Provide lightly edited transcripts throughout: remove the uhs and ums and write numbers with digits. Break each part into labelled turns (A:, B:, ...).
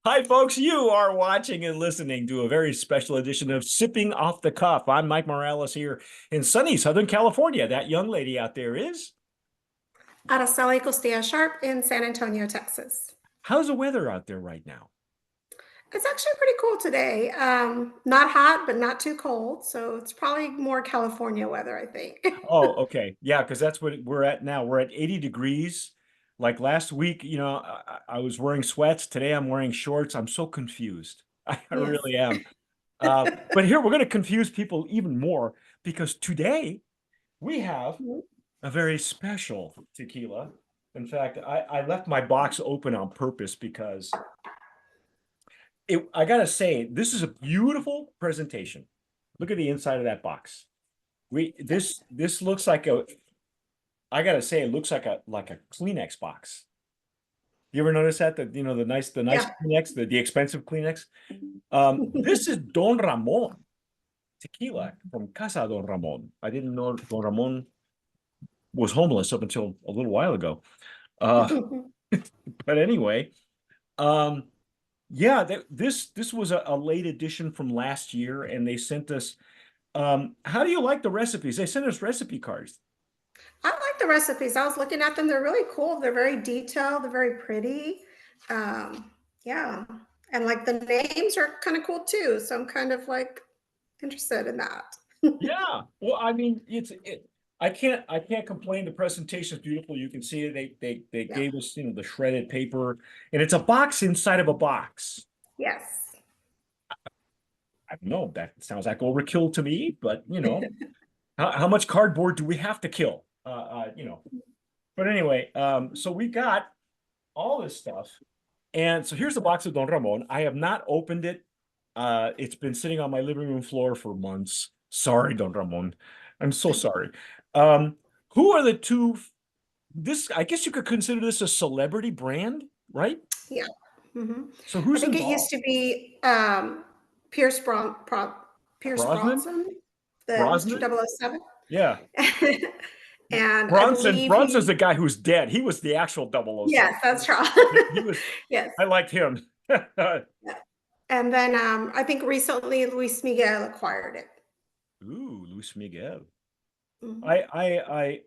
A: Hi, folks. You are watching and listening to a very special edition of Sipping Off the Cuff. I'm Mike Morales here in sunny Southern California. That young lady out there is.
B: Araceli Costilla Sharp in San Antonio, Texas.
A: How's the weather out there right now?
B: It's actually pretty cool today. Not hot, but not too cold. So it's probably more California weather, I think.
A: Oh, okay. Yeah, because that's what we're at now. We're at 80 degrees. Like last week, I was wearing sweats. Today I'm wearing shorts. I'm so confused. I
B: Yes.
A: really am. But here we're going to confuse people even more because today we have a very special tequila. In fact, I left my box open on purpose because I gotta say, this is a beautiful presentation. Look at the inside of that box. This looks like I gotta say, it looks like a Kleenex box. You ever notice that? The nice
B: Yeah.
A: Kleenex, the expensive Kleenex. This is Don Ramon tequila from Casa Don Ramon. I didn't know Don Ramon was homeless up until a little while ago. Uh, but anyway, um, yeah, this was a late edition from last year, and they sent us. How do you like the recipes? They sent us recipe cards.
B: I like the recipes. I was looking at them. They're really cool. They're very detailed. They're very pretty. Yeah. And like the names are kind of cool too. So I'm kind of like interested in that.
A: Yeah, well, I mean, I can't complain. The presentation is beautiful. You can see it. They
B: Yeah.
A: gave us the shredded paper, and it's a box inside of a box.
B: Yes.
A: I don't know. That sounds like overkill to me, but how much cardboard do we have to kill? But anyway, so we got all this stuff. And so here's the box of Don Ramon. I have not opened it. It's been sitting on my living room floor for months. Sorry, Don Ramon. I'm so sorry. Um, who are the two? I guess you could consider this a celebrity brand, right?
B: Yeah. hmm
A: So
B: I
A: who's
B: think it used
A: involved?
B: to be Pierce Pierce
A: Brosnan?
B: Brosnan, the Mr.
A: Brosnan?
B: 007.
A: Yeah.
B: And I
A: Bronson.
B: believe
A: Bronson's
B: he,
A: the guy who's dead. He was the actual 007.
B: yes, that's right.
A: He was,
B: Yes.
A: I liked him.
B: Yeah. And then I think recently Luis Miguel acquired it.
A: Ooh, Luis Miguel.
B: Mhm.
A: I I I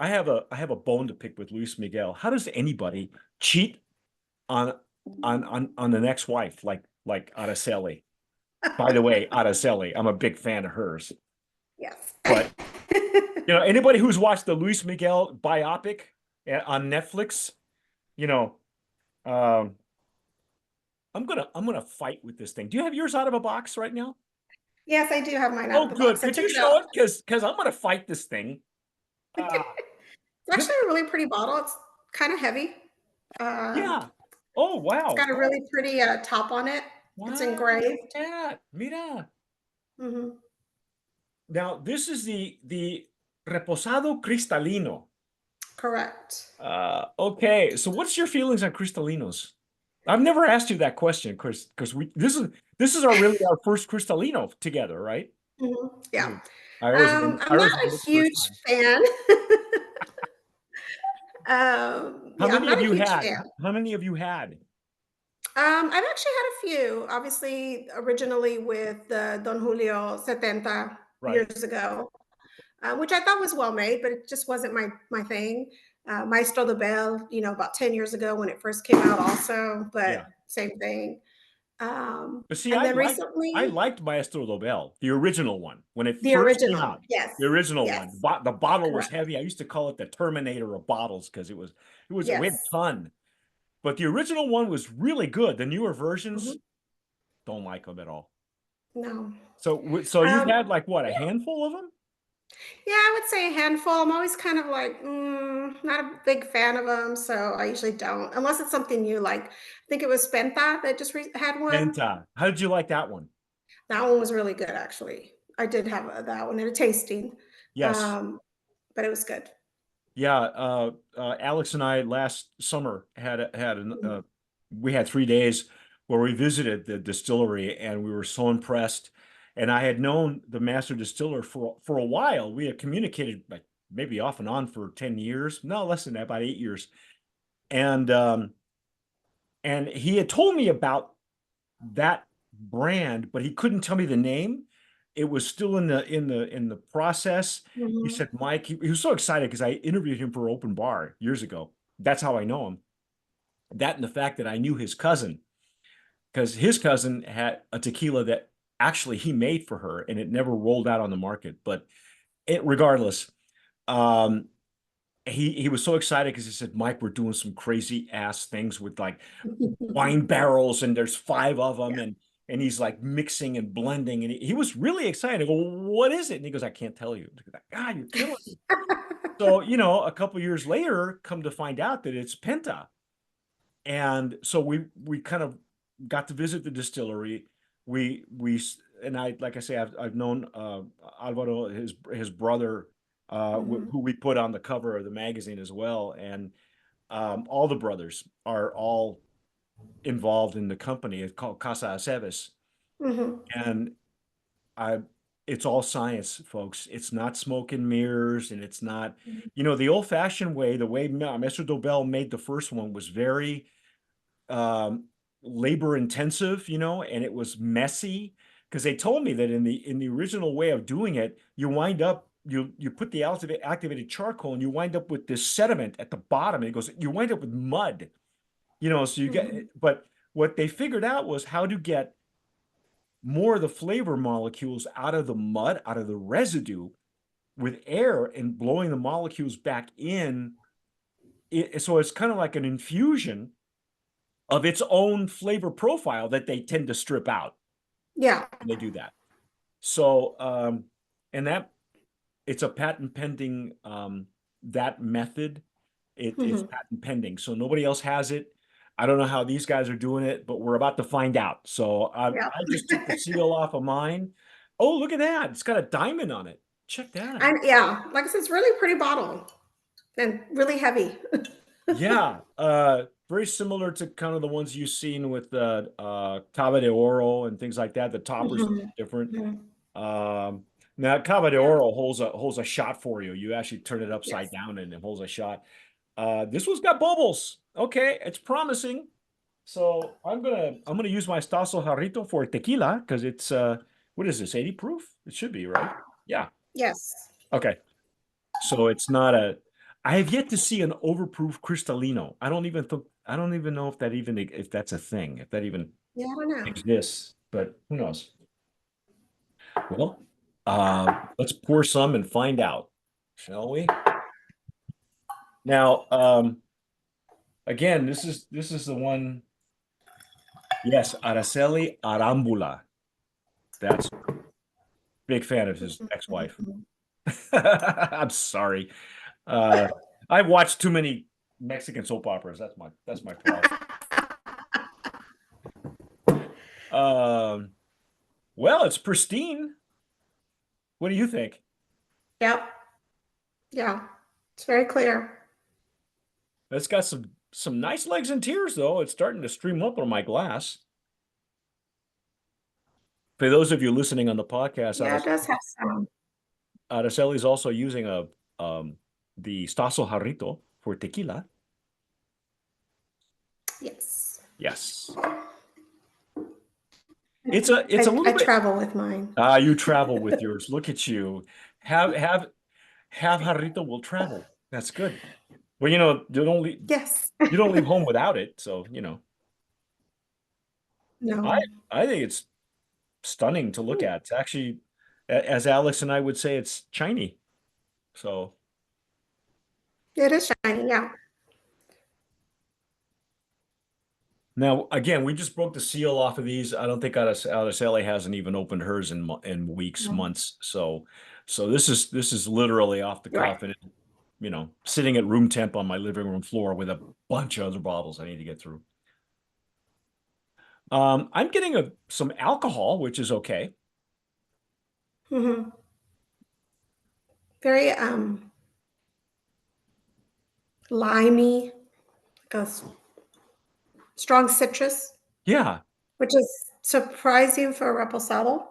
A: I have a bone to pick with Luis Miguel. How does anybody cheat on on the next wife like Araceli? By the way, Araceli, I'm a big fan of hers.
B: Yes.
A: But anybody who's watched the Luis Miguel biopic on Netflix, you know, um, I'm gonna fight with this thing. Do you have yours out of a box right now?
B: Yes, I do have mine out
A: Oh,
B: of the
A: good.
B: box. I
A: Could
B: took
A: you
B: it out.
A: show it? Because I'm gonna fight this thing. Ah,
B: It's
A: this,
B: actually a really pretty bottle. It's kind of heavy. Um,
A: yeah. Oh,
B: it's
A: wow.
B: got a
A: Oh,
B: really pretty top on it. It's
A: wow. Look
B: engraved.
A: at that. Mira.
B: hmm
A: Now, this is the Reposado Cristalino.
B: Correct.
A: Okay. So what's your feelings on Cristalinos? I've never asked you that question, Chris, because we this is our first Cristalino together, right?
B: Yeah.
A: Mm. Ira's
B: I'm not
A: Ira's
B: a
A: first
B: huge
A: time.
B: fan.
A: How
B: Yeah, I'm
A: many
B: not
A: have
B: a
A: you
B: huge
A: had?
B: fan.
A: How many have you had?
B: I've actually had a few. Obviously, originally with the Don Julio 70
A: Right.
B: years ago, which I thought was well made, but it just wasn't my thing. Maestro de Bell, about 10 years ago when it first came out, also, but
A: Yeah.
B: same thing.
A: But see,
B: And
A: I
B: then
A: liked I
B: recently,
A: liked Maestro Dobel, the original one, when it
B: the
A: first came
B: original.
A: out.
B: Yes,
A: The original one.
B: yes,
A: The bottle was
B: correct.
A: heavy. I used to call it the Terminator of bottles because it was we had a
B: Yes.
A: ton. But the original one was really good. The newer versions
B: Mhm.
A: don't like them at all.
B: No.
A: So you've
B: Um,
A: had like what, a handful of them?
B: Yeah, I would say a handful. I'm always kind of like, not a big fan of them, so I usually don't, unless it's something new. Like, I think it was Spenta that just had one.
A: And how did you like that one?
B: That one was really good, actually. I did have that one at a tasting,
A: Yes.
B: um, but it was good.
A: Yeah, Alex and I last summer
B: Mhm.
A: we had 3 days where we visited the distillery and we were so impressed. And I had known the master distiller for a while. We had communicated like maybe off and on for 10 years, no less than that, about 8 years. And And he had told me about that brand, but he couldn't tell me the name. It was still in the process. He
B: Mhm.
A: said, Mike, he was so excited because I interviewed him for Open Bar years ago. That's how I know him. That and the fact that I knew his cousin, because his cousin had a tequila that actually he made for her and it never rolled out on the market. But regardless, um, he was so excited because he said, Mike, we're doing some crazy ass things with like wine barrels, and there's 5 of them, and he's like mixing and blending, and he was really excited. I go, what is it? And he goes, I can't tell you. God, you're killing me. So, a couple years later, come to find out that it's Penta. And so we kind of got to visit the distillery. We and I, like I say, I've known Alvaro, his brother,
B: Mhm.
A: who we put on the cover of the magazine as well, and all the brothers are all involved in the company. It's called Casa Aceves,
B: Mhm.
A: and I it's all science, folks. It's not smoke and mirrors, and it's not, the old-fashioned way. The way Mr. Dobell made the first one was very um, labor intensive, and it was messy because they told me that in the original way of doing it, you wind up you put the activated charcoal and you wind up with this sediment at the bottom, and it goes, you wind up with mud, so you get,
B: Mhm.
A: but what they figured out was how to get more of the flavor molecules out of the mud, out of the residue, with air and blowing the molecules back in. So it's kind of like an infusion of its own flavor profile that they tend to strip out
B: Yeah.
A: when they do that. So, and that it's a patent pending, that method. It's
B: Mhm.
A: patent pending. So nobody else has it. I don't know how these guys are doing it, but we're about to find out. So
B: Yeah.
A: I just took the seal off of mine. Oh, look at that. It's got a diamond on it. Check that out.
B: And yeah, like I said, it's really pretty bottle and really heavy.
A: Yeah, very similar to kind of the ones you've seen with the Cava de Oro and things like that. The toppers are
B: Mhm.
A: different.
B: Mhm.
A: Um, Now Cava de
B: Yeah.
A: Oro holds a shot for you. You actually turn it upside
B: Yes.
A: down and it holds a shot. This one's got bubbles. Okay, it's promising. So I'm gonna use my Stasso Jarrito for tequila because it's what is this, 80 proof? It should be, right? Yeah.
B: Yes.
A: Okay. So it's not a. I have yet to see an overproof Cristalino. I don't even know if that's a thing, if that even
B: Yeah, I don't know.
A: exists. But who knows? Well, let's pour some and find out, shall we? Now, again, this is the one. Yes, Araceli Arambula. That's big fan of his ex-wife.
B: Mhm.
A: I'm sorry. Uh, I've watched too many Mexican soap operas. That's my problem. Um, well, it's pristine. What do you think?
B: Yep. Yeah. It's very clear.
A: It's got some nice legs and tears, though. It's starting to stream up on my glass. For those of you listening on the podcast,
B: Yeah, it does have some.
A: Araceli is also using the Stasso Jarrito for tequila.
B: Yes.
A: Yes,
B: I,
A: it's a
B: I
A: little bit.
B: travel with mine.
A: You travel with yours. Look at you. Have have have Jarrito will travel. That's good. Well,
B: Yes.
A: you don't leave home without it. So, I
B: No,
A: I think it's stunning to look at. It's actually, as Alex and I would say, it's shiny. So
B: it is shiny. Yeah.
A: now, again, we just broke the seal off of these. I don't think Araceli hasn't even opened hers in weeks,
B: No,
A: months. So this is literally off the
B: you're right.
A: cuff, and sitting at room temp on my living room floor with a bunch of other bottles I need to get through. I'm getting some alcohol, which is okay.
B: Hmm. Very limey, like a strong citrus,
A: Yeah.
B: which is surprising for a reposado.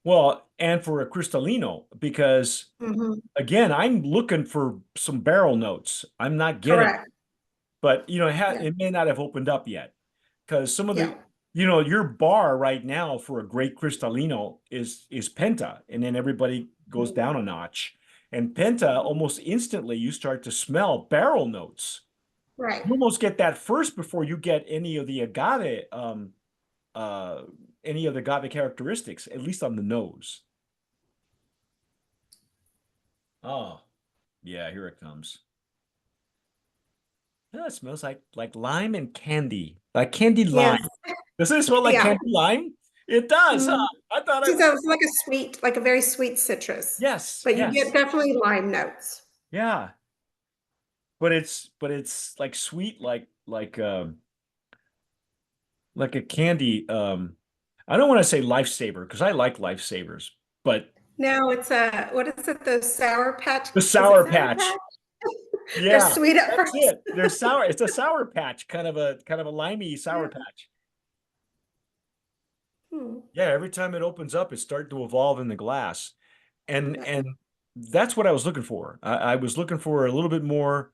A: Well, and for a Cristalino, because
B: Hmm.
A: again, I'm looking for some barrel notes. I'm not getting.
B: Correct.
A: but you know,
B: Yeah.
A: it may not have opened up yet because some of
B: Yeah.
A: the, you know, your bar right now for a great Cristalino is Penta, and then everybody goes down a notch. And Penta, almost instantly, you start to smell barrel notes.
B: Right.
A: You almost get that first before you get any of the agave, uh, any of the agave characteristics, at least on the nose. Oh, yeah, here it comes. Yeah, it smells like lime and candy, like candy
B: Yes.
A: lime. Does it smell like
B: Yeah.
A: candy lime? It does, huh?
B: Mhm.
A: I thought I
B: So
A: was.
B: it's like a sweet, like a very sweet citrus,
A: Yes,
B: but you get
A: yes,
B: definitely lime notes.
A: yeah. But it's like sweet, like a candy. I don't want to say lifesaver because I like lifesavers, but
B: No, it's a, what is it? The Sour Patch?
A: the
B: Is it
A: Sour
B: Sour Patch?
A: Patch.
B: They're
A: Yeah,
B: sweet at
A: that's
B: first.
A: it. They're sour. It's a Sour Patch, kind of a limey Sour
B: Yeah.
A: Patch.
B: Hmm.
A: Yeah, every time it opens up, it's starting to evolve in the glass.
B: Yeah.
A: And that's what I was looking for. I was looking for a little bit more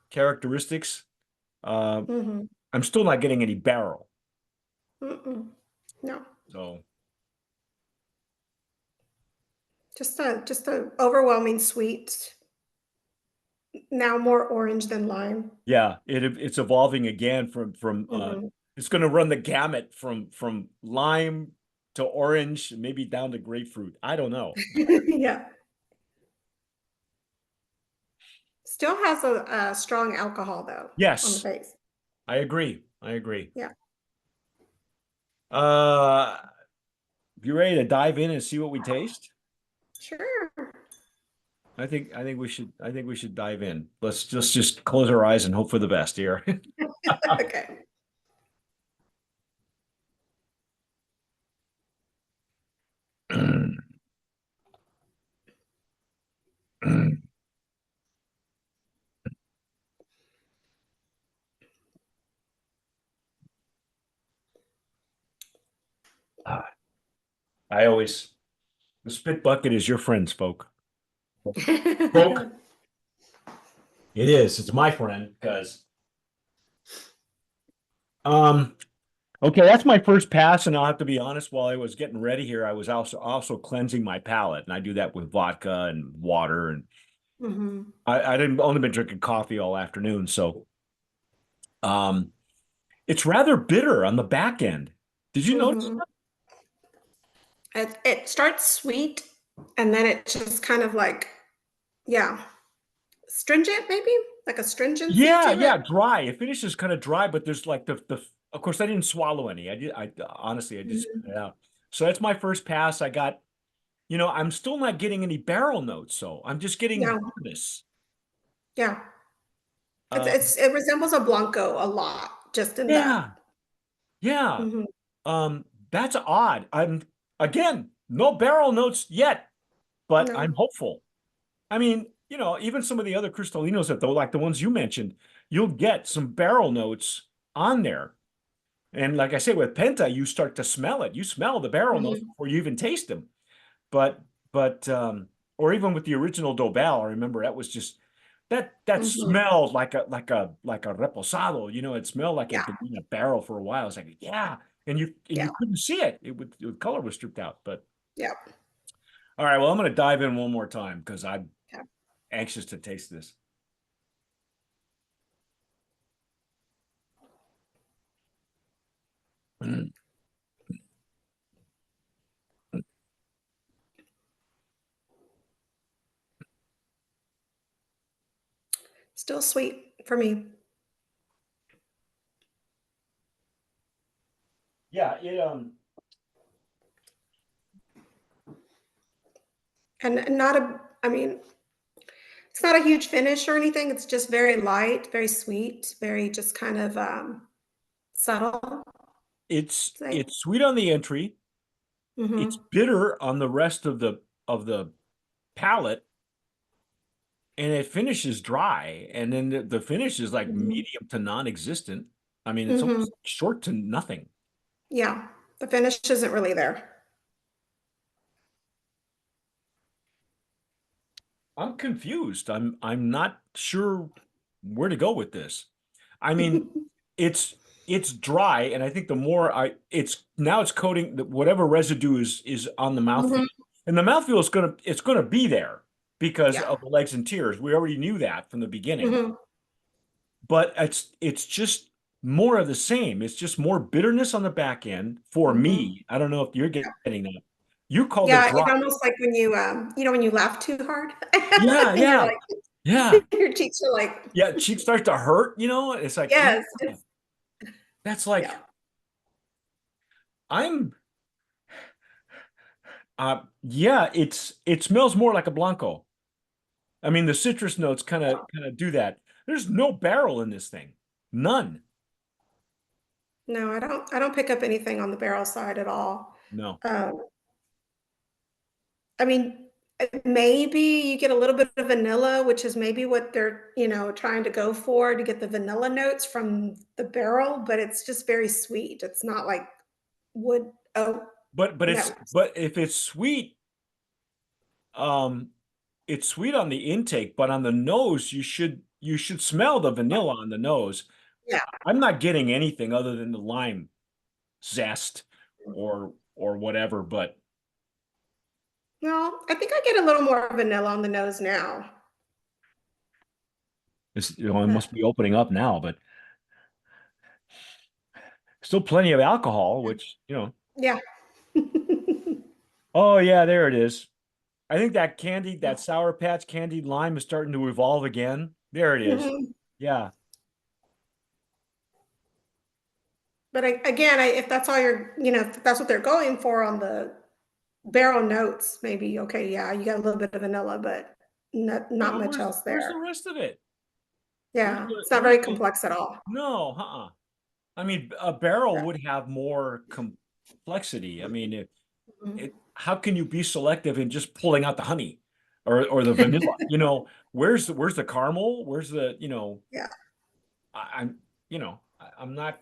A: characteristics. Uh,
B: Mhm.
A: I'm still not getting any barrel.
B: Mm-mm. No,
A: So
B: just a overwhelming sweet. Now more orange than lime.
A: yeah, it's evolving again from
B: Mhm.
A: it's going to run the gamut from lime to orange, maybe down to grapefruit. I don't know.
B: Yeah. Still has a strong alcohol though on the
A: Yes,
B: base.
A: I agree. I agree.
B: Yeah.
A: Uh, you ready to dive in and see what we taste?
B: Sure.
A: I think we should dive in. Let's just close our eyes and hope for the best here.
B: Okay.
A: I always the spit bucket is your friend, Spoke. Spoke. It is. It's my friend because um okay, that's my first pass, and I'll have to be honest, while I was getting ready here, I was also cleansing my palate, and I do that with vodka and water, and
B: Mhm.
A: I didn't only been drinking coffee all afternoon, so um it's rather bitter on the back end. Did you notice
B: Mhm.
A: that?
B: It starts sweet and then it just kind of like, yeah, stringent maybe, like a stringency
A: Yeah,
B: to
A: yeah,
B: it.
A: dry. It finishes kind of dry, but there's like the of course I didn't swallow any. I honestly I just spit
B: Mhm.
A: it out. So that's my first pass. I got, you know, I'm still not getting any barrel notes, so I'm just getting
B: No,
A: bitterness.
B: yeah.
A: Uh
B: It resembles a Blanco a lot, just in that.
A: yeah, yeah.
B: Mhm.
A: That's odd. I'm again, no barrel notes yet, but
B: No.
A: I'm hopeful. I mean, you know, even some of the other Cristalinos that though, like the ones you mentioned, you'll get some barrel notes on there. And like I say, with Penta, you start to smell it. You smell the barrel notes
B: Mhm.
A: before you even taste them. But or even with the original Dobel, I remember that was just that
B: Mhm.
A: smelled like a reposado. You know, it smelled like
B: Yeah.
A: it'd been in a barrel for a while. It's like, yeah, and
B: Yeah.
A: you couldn't see it. The color was stripped out. But
B: Yeah.
A: all right, well, I'm going to dive in one more time because I'm
B: Yeah.
A: anxious to taste this.
B: Still sweet for me.
A: Yeah,
B: And not a, I mean, it's not a huge finish or anything. It's just very light, very sweet, very just kind of subtle. Say.
A: it's sweet on the entry. It's
B: Mhm.
A: bitter on the rest of the palate, and it finishes dry. And then the finish is like
B: Mhm.
A: medium to non-existent. I mean, it's
B: Mhm.
A: almost short to nothing.
B: Yeah. The finish isn't really there.
A: I'm confused. I'm not sure where to go with this. I mean, it's dry, and I think the more it's now it's coating whatever residue is on the mouthfeel,
B: Mhm.
A: and the mouthfeel is gonna be there because
B: Yeah.
A: of the legs and tears. We already knew that from the beginning,
B: Mhm.
A: but it's just more of the same. It's just more bitterness on the back end for
B: Mhm.
A: me. I don't know if you're getting that. You called it
B: Yeah,
A: dry.
B: it's almost like when when you laugh too hard
A: Yeah,
B: and you're
A: yeah,
B: like,
A: yeah,
B: your cheeks are like,
A: yeah. Cheek starts to hurt. It's like,
B: yes,
A: that's
B: yeah.
A: like I'm yeah, it smells more like a Blanco. I mean, the citrus notes kind of do that. There's no barrel in this thing. None.
B: No, I don't pick up anything on the barrel side at all.
A: No.
B: Um, I mean, maybe you get a little bit of vanilla, which is maybe what they're, trying to go for to get the vanilla notes from the barrel, but it's just very sweet. It's not like wood oak notes.
A: But if it's sweet, um, it's sweet on the intake, but on the nose, you should smell the vanilla on the nose.
B: Yeah.
A: I'm not getting anything other than the lime zest or whatever, but
B: Well, I think I get a little more vanilla on the nose now.
A: it must be opening up now, but still plenty of
B: Yeah.
A: alcohol, which,
B: Yeah.
A: oh yeah, there it is. I think that Sour Patch candied lime is starting to evolve again. There it is.
B: Mhm.
A: Yeah.
B: But if that's all if that's what they're going for on the barrel notes, maybe, okay, yeah, you got a little bit of vanilla, but not
A: No,
B: much else
A: where's the
B: there.
A: rest of it?
B: Yeah, it's not very complex at all.
A: No, I mean, a barrel would have more complexity. I mean,
B: Mhm.
A: how can you be selective in just pulling out the honey or the vanilla? Where's the caramel? Where's the,
B: Yeah.
A: I'm, I'm not,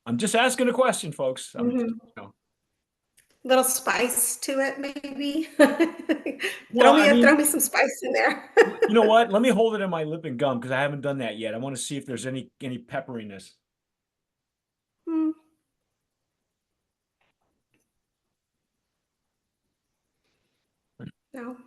A: I'm just asking a question, folks. I'm just,
B: Mhm. Little spice to it, maybe.
A: well, I
B: Throw
A: mean,
B: me some spice in there.
A: you know what? Let me hold it in my lip and gum because I haven't done that yet. I want to see if there's any pepperiness.
B: Mm, no.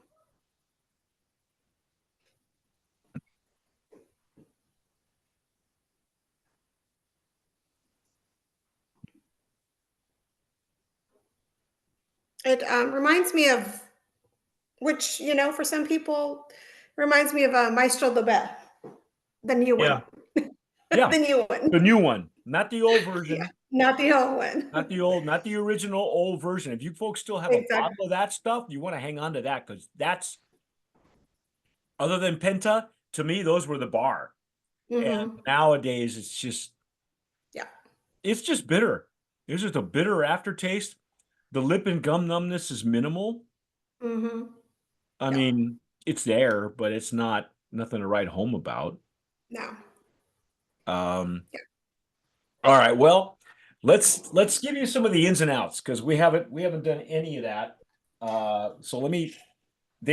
B: It reminds me of which, for some people, reminds me of Maestro de Bell, the new one.
A: Yeah. Yeah.
B: The new one.
A: The new one, not the old
B: Yeah,
A: version,
B: not the old one.
A: not the original old version. If you folks still have a
B: Exactly.
A: bottle of that stuff, you want to hang on to that because that's other than Penta, to me, those were the bar. And
B: Mhm.
A: nowadays
B: Yeah.
A: it's just bitter. It's just a bitter aftertaste. The lip and gum numbness is minimal.
B: Mhm.
A: I
B: Yeah.
A: mean, it's there, but it's not nothing to write home about.
B: No.
A: Um,
B: Yeah.
A: all right, well, let's give you some of the ins and outs because we haven't done any of that. So they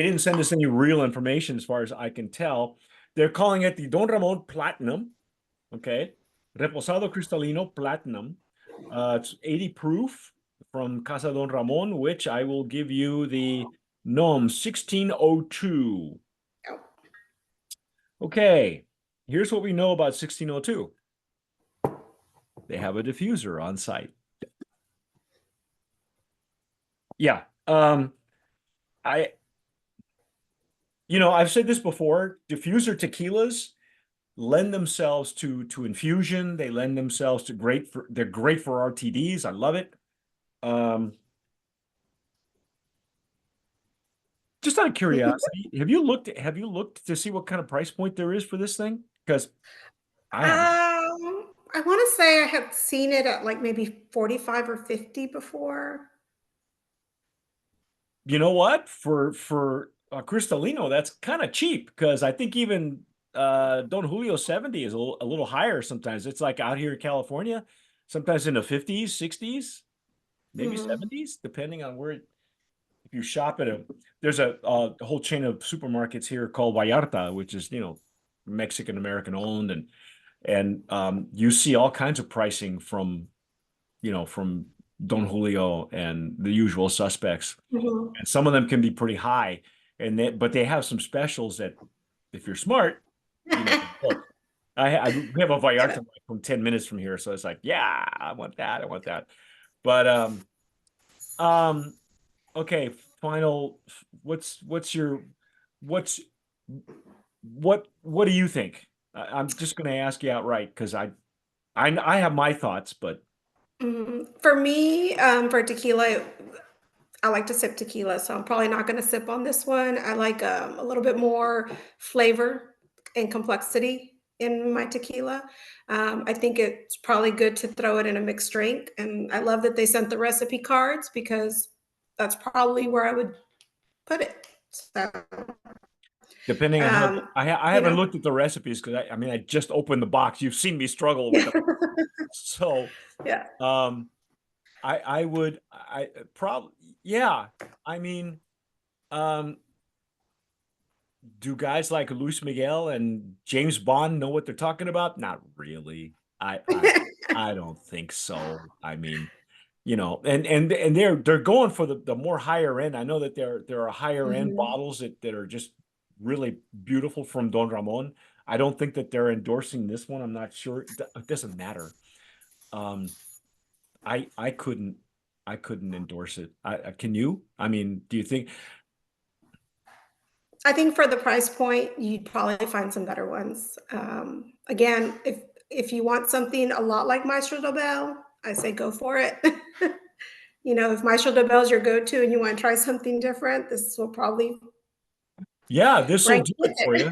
A: didn't send us any real information as far as I can tell. They're calling it the Don Ramon Platinum. Okay. Reposado Cristalino Platinum. It's 80 proof from Casa Don Ramon, which I will give you the NOM 1602.
B: Oh.
A: Okay. Here's what we know about 1602. They have a diffuser on site. Yeah. I, I've said this before, diffuser tequilas lend themselves to infusion. They lend themselves to they're great for RTDs. I love it. Just out of curiosity, have you looked to see what kind of price point there is for this thing? Because I haven't.
B: I want to say I have seen it at like maybe 45 or 50 before.
A: You know what? For Cristalino, that's kind of cheap because I think even Don Julio 70 is a little higher sometimes. It's like out here in California, sometimes in the 50s, 60s, maybe
B: Mhm.
A: 70s, depending on where if you shop at there's a whole chain of supermarkets here called Vallarta, which is, Mexican American owned, and And you see all kinds of pricing from, from Don Julio and the usual suspects.
B: Mhm.
A: And some of them can be pretty high. But they have some specials that if you're smart, look, we have a
B: Yeah.
A: Vallarta from 10 minutes from here. So it's like, yeah, I want that. I want that. But um, okay, final, what's your, what's, what do you think? I'm just going to ask you outright because I have my thoughts, but
B: For me, for tequila, I like to sip tequila, so I'm probably not gonna sip on this one. I like, a little bit more flavor and complexity in my tequila. I think it's probably good to throw it in a mixed drink, and I love that they sent the recipe cards because that's probably where I would put it. So,
A: depending on how
B: um,
A: I
B: you
A: haven't
B: know.
A: looked at the recipes because I mean I just opened the box. You've seen me struggle with them. So
B: Yeah.
A: um I would I probably yeah. I mean um do guys like Luis Miguel and James Bond know what they're talking about? Not really. I don't think so. I mean, and they're going for the more higher end. I know that there are higher end
B: Mhm.
A: bottles that are just really beautiful from Don Ramon. I don't think that they're endorsing this one. I'm not sure. It doesn't matter. Um, I couldn't endorse it. Can you? I mean, do you think?
B: I think for the price point, you'd probably find some better ones. Again, if you want something a lot like Maestro Dobel, I say go for it. If Maestro Dobel is your go-to and you want to try something different, this will probably
A: Yeah, this will
B: rank
A: do
B: with
A: it for
B: it.
A: you.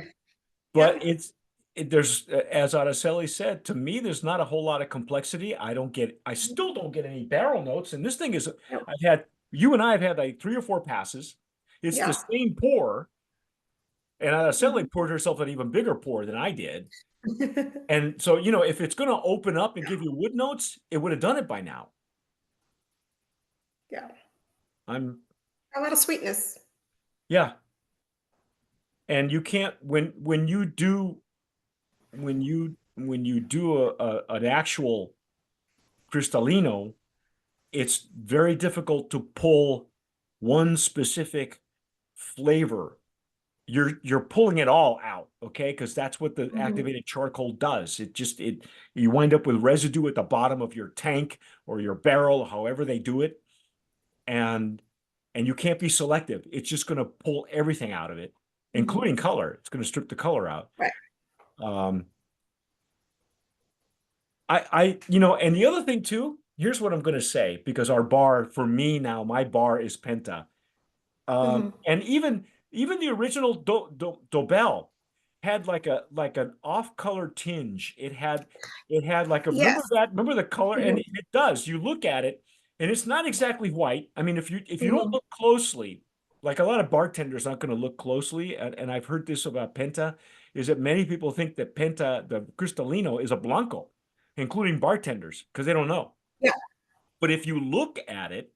A: But
B: Yep.
A: there's as Araceli said, to me, there's not a whole lot of complexity. I still don't get any barrel notes. And this thing is,
B: Yep.
A: you and I have had like 3 or 4 passes. It's the
B: Yeah.
A: same pour. And
B: Mhm.
A: Araceli poured herself an even bigger pour than I did. And so, if it's going to open up and give you wood notes, it would have done it by now.
B: Yeah.
A: I'm,
B: A lot of sweetness.
A: yeah. And you can't, when you do an actual Cristalino, it's very difficult to pull one specific flavor. You're pulling it all out, okay? Because that's what the
B: Mhm.
A: activated charcoal does. It you wind up with residue at the bottom of your tank or your barrel, however they do it, and you can't be selective. It's just going to pull everything out of it,
B: Mhm.
A: including color. It's going to strip the color out.
B: Right.
A: Um, and the other thing too, here's what I'm going to say, because our bar, for me now, my bar is Penta.
B: Mhm.
A: And even the original Dobel had like an off-color tinge. It had like
B: Yes.
A: remember the color, and
B: Mhm.
A: it does. You look at it, and it's not exactly white. I mean, if you don't
B: Mhm.
A: look closely, like a lot of bartenders aren't going to look closely, and I've heard this about Penta, is that many people think that Penta, the Cristalino, is a Blanco, including bartenders, because they don't know.
B: Yeah.
A: But if you look at it,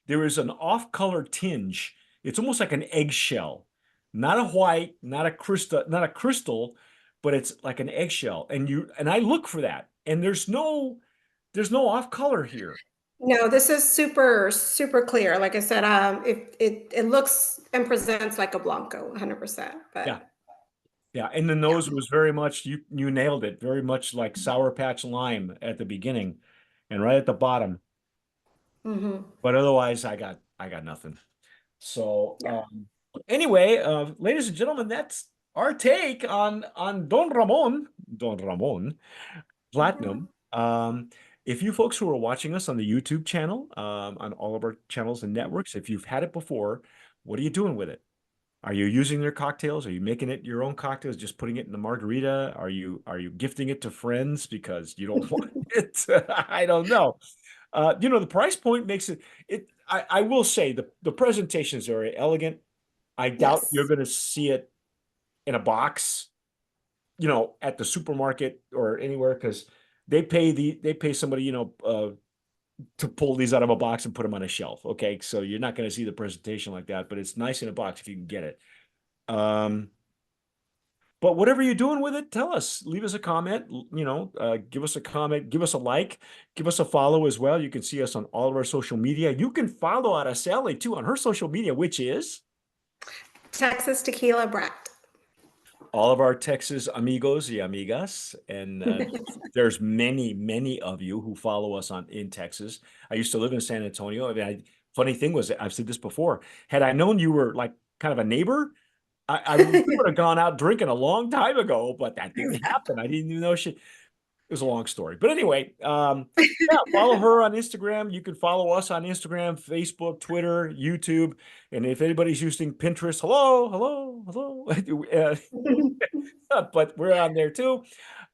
A: there is an off-color tinge. It's almost like an eggshell, not a white, not a crystal, but it's like an eggshell. And I look for that, and there's no off color here.
B: No, this is super, super clear. Like I said, it looks and presents like a Blanco, 100%.
A: Yeah,
B: But
A: yeah. And the
B: yeah.
A: nose was very much, you nailed it, very much like Sour Patch Lime at the beginning, and right at the bottom.
B: Hmm.
A: But otherwise, I got nothing. So
B: Yeah.
A: anyway, ladies and gentlemen, that's our take on Don Ramon
B: Mhm.
A: Platinum. If you folks who are watching us on the YouTube channel, on all of our channels and networks, if you've had it before, what are you doing with it? Are you using their cocktails? Are you making it your own cocktails, just putting it in the margarita? Are you gifting it to friends because you don't want it? I don't know. The price point makes I will say the presentation is very elegant. I doubt you're
B: Yes.
A: going to see it in a box, at the supermarket or anywhere, because they pay somebody, to pull these out of a box and put them on a shelf. Okay, so you're not going to see the presentation like that, but it's nice in a box if you can get it. Um, But whatever you're doing with it, tell us. Leave us a comment. Give us a comment. Give us a like. Give us a follow as well. You can see us on all of our social media. You can follow Araceli too on her social media, which is
B: Texas Tequila Brat.
A: all of our Texas amigos y amigas. And there's many, many of you who follow us in Texas. I used to live in San Antonio. I mean, funny thing was, I've said this before. Had I known you were like kind of a neighbor, I would have gone out drinking a long time ago, but that didn't happen. I didn't even know she. It was a long story, but anyway, yeah, follow her on Instagram. You can follow us on Instagram, Facebook, Twitter, YouTube, and if anybody's using Pinterest, hello, but we're on there too.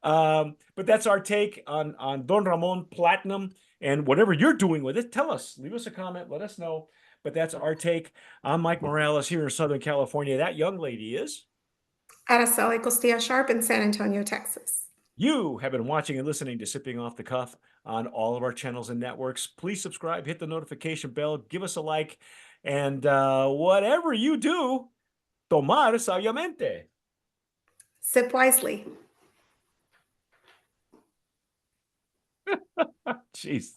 A: But that's our take on Don Ramon Platinum, and whatever you're doing with it, tell us. Leave us a comment. Let us know. But that's our take. I'm Mike Morales here in Southern California. That young lady is.
B: Araceli Costilla Sharp in San Antonio, Texas.
A: You have been watching and listening to Sipping Off the Cuff on all of our channels and networks. Please subscribe, hit the notification bell, give us a like, and whatever you do, tomar sabiamente.
B: Sip wisely.
A: Jeez.